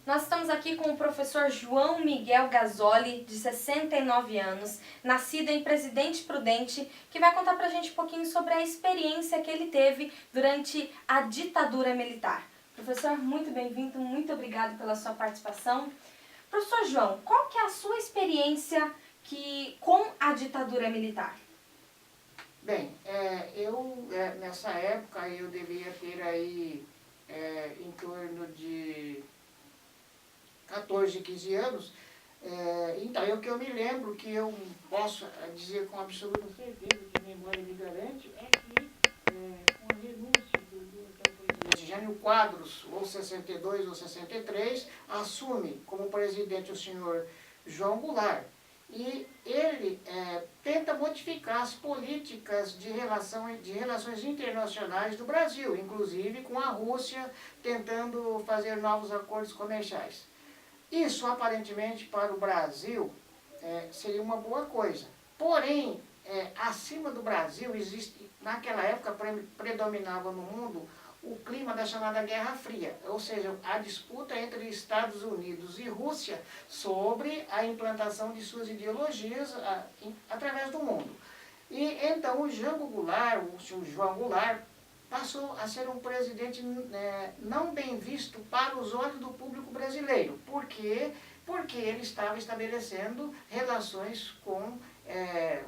Nós estamos aqui com o professor João Miguel Gasoli, de 69 anos, nascido em Presidente Prudente, que vai contar pra gente um pouquinho sobre a experiência que ele teve durante a ditadura militar. Professor, muito bem-vindo, muito obrigado pela sua participação. Professor João, qual que é a sua experiência com a ditadura militar? Bem, nessa época eu devia ter aí em torno de 14, 15 anos. Então, o que eu me lembro, que eu posso dizer com absoluta certeza, que a memória me garante, é que com a renúncia do presidente Jânio Quadros, ou 62 ou 63, assume como presidente o senhor João Goulart. E ele tenta modificar as políticas de relações internacionais do Brasil, inclusive com a Rússia, tentando fazer novos acordos comerciais. Isso, aparentemente, para o Brasil, seria uma boa coisa. Porém, acima do Brasil, naquela época predominava no mundo o clima da chamada Guerra Fria, ou seja, a disputa entre Estados Unidos e Rússia sobre a implantação de suas ideologias através do mundo. E então o Jango Goulart, o senhor João Goulart, passou a ser um presidente não bem visto para os olhos do público brasileiro. Por quê? Porque ele estava estabelecendo relações com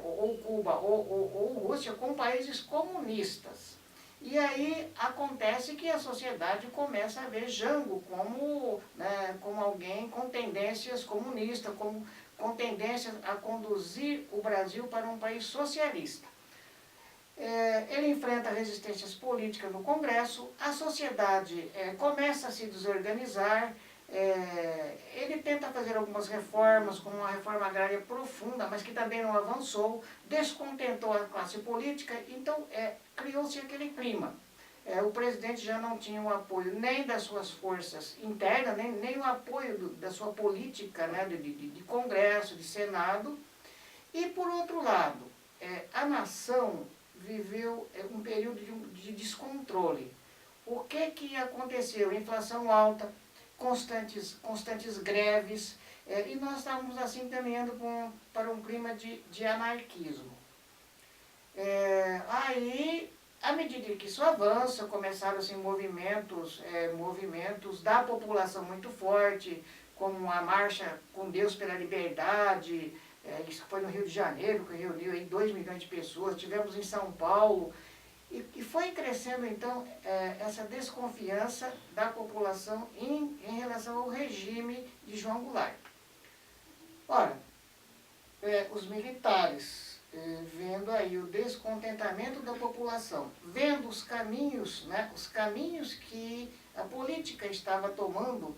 ou Cuba ou Rússia com países comunistas. E aí acontece que a sociedade começa a ver Jango como alguém com tendências comunistas, com tendências a conduzir o Brasil para um país socialista. Ele enfrenta resistências políticas no Congresso, a sociedade começa a se desorganizar, ele tenta fazer algumas reformas, como uma reforma agrária profunda, mas que também não avançou, descontentou a classe política, então criou-se aquele clima. O presidente já não tinha o apoio nem das suas forças internas, nem o apoio da sua política, né, de Congresso, de Senado, e por outro lado, a nação viveu um período de descontrole. O que aconteceu? Inflação alta, constantes greves, e nós estávamos assim caminhando para um clima de anarquismo. Aí, à medida que isso avança, começaram-se movimentos da população muito forte, como a Marcha com Deus pela Liberdade, isso foi no Rio de Janeiro, que reuniu aí 2 milhões de pessoas, tivemos em São Paulo, e foi crescendo então essa desconfiança da população em relação ao regime de João Goulart. Ora, os militares, vendo aí o descontentamento da população, vendo os caminhos que a política estava tomando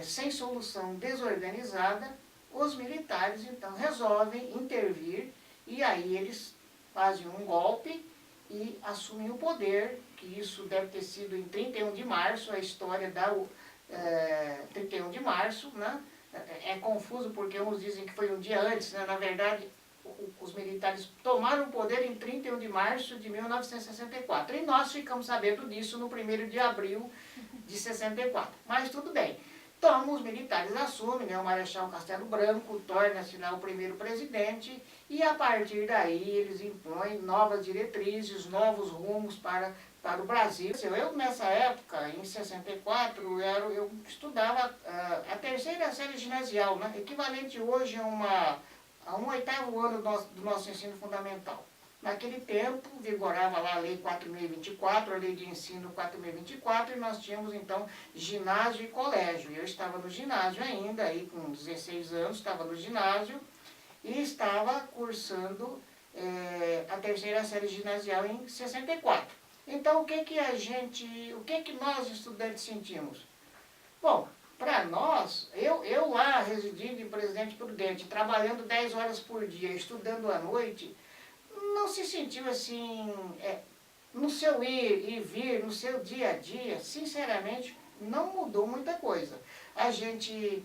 sem solução, desorganizada, os militares então resolvem intervir, e aí eles fazem um golpe e assumem o poder, que isso deve ter sido em 31 de março, a história da 31 de março, né? É confuso porque uns dizem que foi um dia antes, né? Na verdade, os militares tomaram o poder em 31 de março de 1964, e nós ficamos sabendo disso no 1º de abril de 64, mas tudo bem. Então, os militares assumem, né, o Marechal Castelo Branco torna-se lá o primeiro presidente, e a partir daí eles impõem novas diretrizes, novos rumos para o Brasil. Eu, nessa época, em 64, eu estudava a 3ª série ginasial, né, equivalente hoje a um 8º ano do nosso ensino fundamental. Naquele tempo, vigorava lá a Lei 4.024, a Lei de Ensino 4.024, e nós tínhamos, então, ginásio e colégio. Eu estava no ginásio ainda, aí com 16 anos, estava no ginásio, e estava cursando a 3ª série ginasial em 64. Então, o que nós, estudantes, sentimos? Bom, para nós, eu lá, residindo em Presidente Prudente, trabalhando 10 horas por dia, estudando à noite, não se sentiu assim, no seu ir e vir, no seu dia a dia, sinceramente, não mudou muita coisa. A gente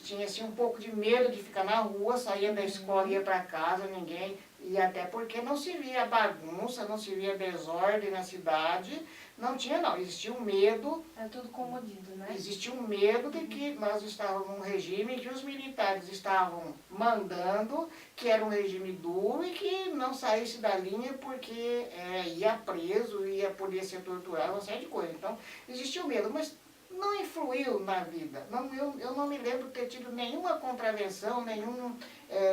tinha assim, um pouco de medo de ficar na rua, saía da escola, ia para casa, ninguém E até porque não se via bagunça, não se via desordem na cidade, não tinha não, existia um medo. É tudo comodido, né? Existia um medo de que nós estávamos num regime que os militares estavam mandando, que era um regime duro e que não saísse da linha porque ia preso, ia poder ser torturado, uma série de coisas. Então, existia o medo, mas não influiu na vida. Não, eu não me lembro de ter tido nenhuma contravenção,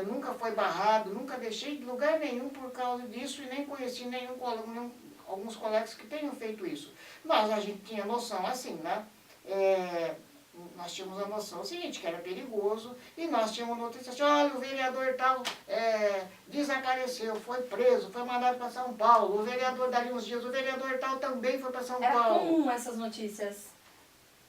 nunca foi barrado, nunca deixei de lugar nenhum por causa disso e nem conheci alguns colegas que tenham feito isso. Mas a gente tinha noção assim, né? Nós tínhamos a noção seguinte, que era perigoso, e nós tínhamos notícia assim, olha, o vereador tal desapareceu, foi preso, foi mandado para São Paulo, o vereador dali uns dias, o vereador tal também foi para São Era Paulo. comum essas notícias?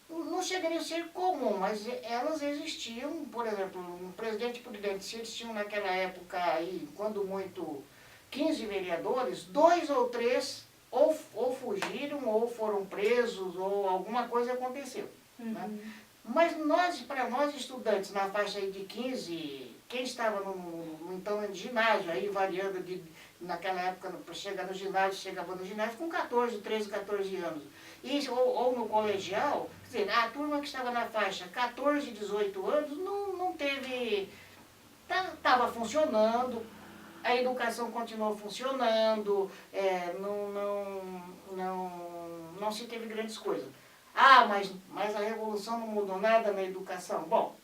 Não chegaria a ser comum, mas elas existiam. Por exemplo, um presidente prudente, se eles tinham naquela época aí, quando muito, 15 vereadores, 2 ou 3 ou fugiram, ou foram presos, ou alguma coisa aconteceu. Né? Mas para nós estudantes, na faixa aí de 15, quem estava então no ginásio, aí variando naquela época, para chegar no ginásio, chegava no ginásio com 14, 13, 14 anos. Ou no colegial, quer dizer, a turma que estava na faixa 14, 18 anos não teve, estava funcionando, a educação continuou funcionando, não se teve grandes coisas. Ah, mas a revolução não mudou nada na educação. Bom,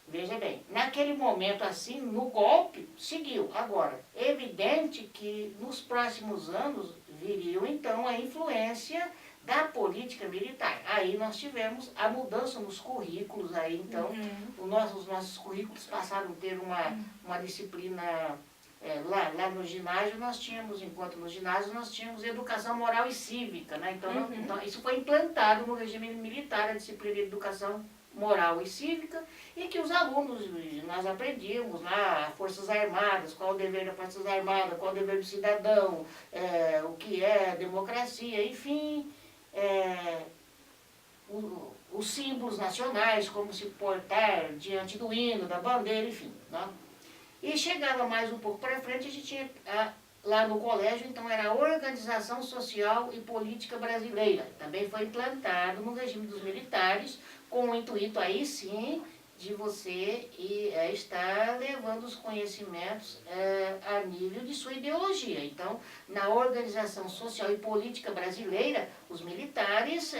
veja bem, naquele momento assim, no golpe, seguiu. Agora, é evidente que nos próximos anos viriam então a influência da política militar. Aí nós tivemos a mudança nos currículos, aí então os nossos currículos passaram a ter uma disciplina. Lá no ginásio nós tínhamos, enquanto no ginásio nós tínhamos educação moral e cívica, né? Então isso foi implantado no regime militar, a disciplina de educação moral e cívica, e que os alunos, nós aprendíamos lá, Forças Armadas, qual o dever das Forças Armadas, qual o dever do cidadão, o que é democracia, enfim, os símbolos nacionais, como se portar diante do hino, da bandeira, enfim, né? E chegava mais um pouco para frente, a gente tinha lá no colégio, então era a Organização Social e Política Brasileira. Também foi implantado no regime dos militares, com o intuito aí sim de você estar levando os conhecimentos a nível de sua ideologia. Então, na Organização Social e Política Brasileira, os militares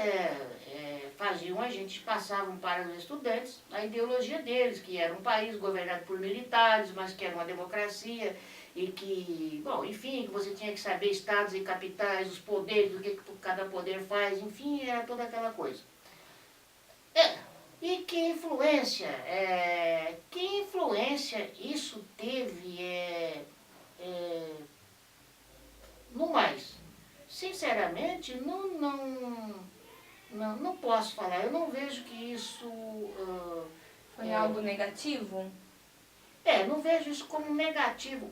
faziam, a gente passavam para os estudantes a ideologia deles, que era um país governado por militares, mas que era uma democracia, e que, bom, enfim, que você tinha que saber estados e capitais, os poderes, o que cada poder faz, enfim, era toda aquela coisa. E que influência isso teve no mais? Sinceramente, não posso falar, eu não vejo que isso... Foi algo negativo? Não vejo isso como negativo.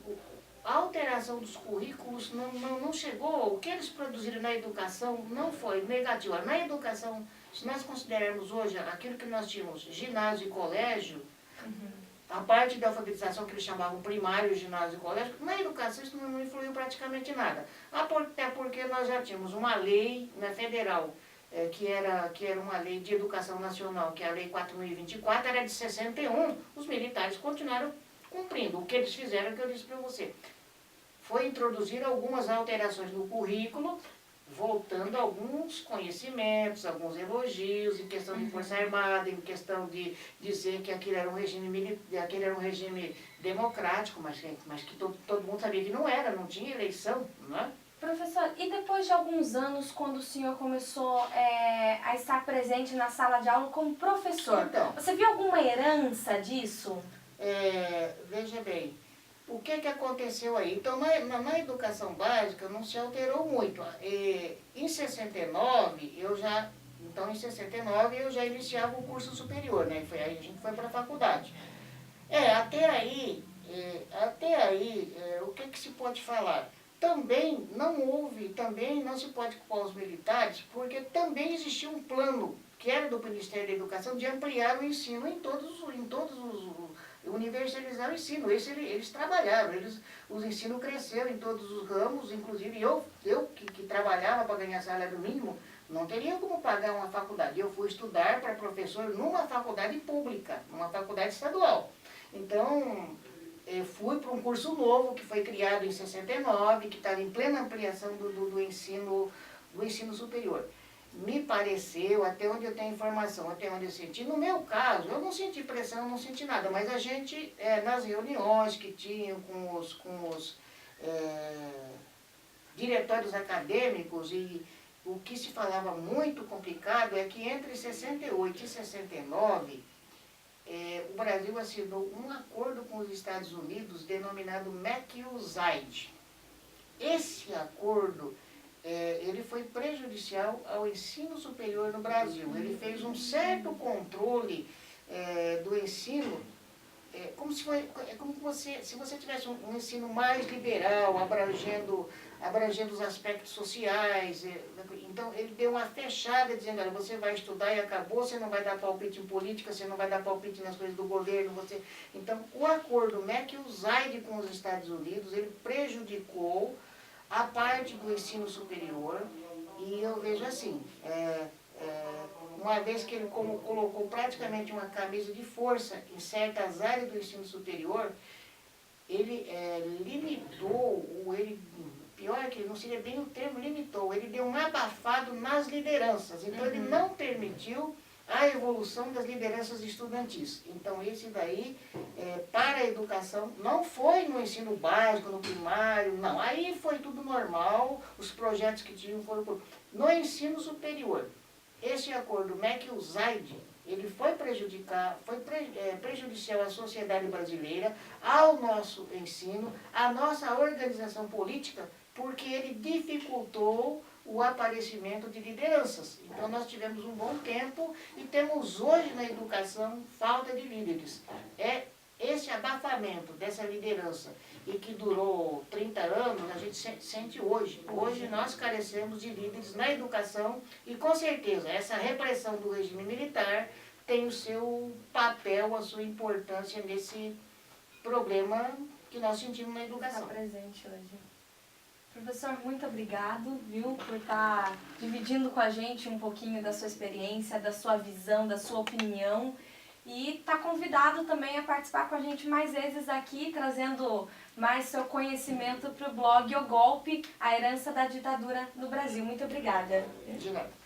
A alteração dos currículos não chegou, o que eles produziram na educação não foi negativo. Na educação, se nós considerarmos hoje aquilo que nós tínhamos, ginásio e colégio, a parte da alfabetização que eles chamavam primário, ginásio e colégio, na educação isso não influiu praticamente nada. Até porque nós já tínhamos uma lei federal, que era uma lei de educação nacional, que é a Lei 4.024, era de 61, os militares continuaram cumprindo. O que eles fizeram, que eu disse para você, foi introduzir algumas alterações no currículo, voltando a alguns conhecimentos, alguns elogios, em questão de Força Armada, em questão de dizer que aquele era um regime democrático, mas que todo mundo sabia que não era, não tinha eleição, não é? Professor, e depois de alguns anos, quando o senhor começou a estar presente na sala de aula como professor, então, você viu alguma herança disso? Veja bem, o que aconteceu aí? Então, na educação básica não se alterou muito. Em 69, em 69 eu já iniciava o curso superior, né? Aí a gente foi para a faculdade. Até aí, o que se pode falar? Também não se pode culpar os militares, porque também existia um plano, que era do Ministério da Educação, de ampliar o ensino em todos universalizar o ensino. Eles trabalharam, os ensinos cresceram em todos os ramos, inclusive eu que trabalhava para ganhar salário mínimo, não teria como pagar uma faculdade. Eu fui estudar para professor numa faculdade pública, numa faculdade estadual. Então, eu fui para um curso novo que foi criado em 69, que estava em plena ampliação do ensino superior. Me pareceu, até onde eu tenho informação, até onde eu senti, no meu caso, eu não senti pressão, não senti nada, mas a gente, nas reuniões que tinham com os diretórios acadêmicos, e o que se falava muito complicado é que entre 68 e 69, o Brasil assinou um acordo com os Estados Unidos denominado MACUSAID. Esse acordo, ele foi prejudicial ao ensino superior no Brasil. Ele fez um certo controle do ensino, como se você tivesse um ensino mais liberal, abrangendo os aspectos sociais. Então, ele deu uma fechada, dizendo, olha, você vai estudar e acabou, você não vai dar palpite em política, você não vai dar palpite nas coisas do governo. Então, o acordo MACUSAID com os Estados Unidos, ele prejudicou a parte do ensino superior, e eu vejo assim, uma vez que ele colocou praticamente uma camisa de força em certas áreas do ensino superior, ele limitou, pior que não seria bem o termo limitou, ele deu um abafado nas lideranças, então ele não permitiu a evolução das lideranças estudantis. Então esse daí, para a educação, não foi no ensino básico, no primário, não, aí foi tudo normal, os projetos que tinham foram... No ensino superior, esse acordo MACUSAID, ele foi prejudicial à sociedade brasileira, ao nosso ensino, à nossa organização política, porque ele dificultou o aparecimento de lideranças. Então nós tivemos um bom tempo e temos hoje na educação falta de líderes. É esse abafamento dessa liderança e que durou 30 anos, a gente sente hoje. Hoje nós carecemos de líderes na educação e com certeza essa repressão do regime militar tem o seu papel, a sua importância nesse problema que nós sentimos na educação. Está presente hoje. Professor, muito obrigado, viu, por estar dividindo com a gente um pouquinho da sua experiência, da sua visão, da sua opinião. E está convidado também a participar com a gente mais vezes aqui, trazendo mais seu conhecimento para o blog O Golpe, a herança da ditadura no Brasil. Muito obrigada. De nada.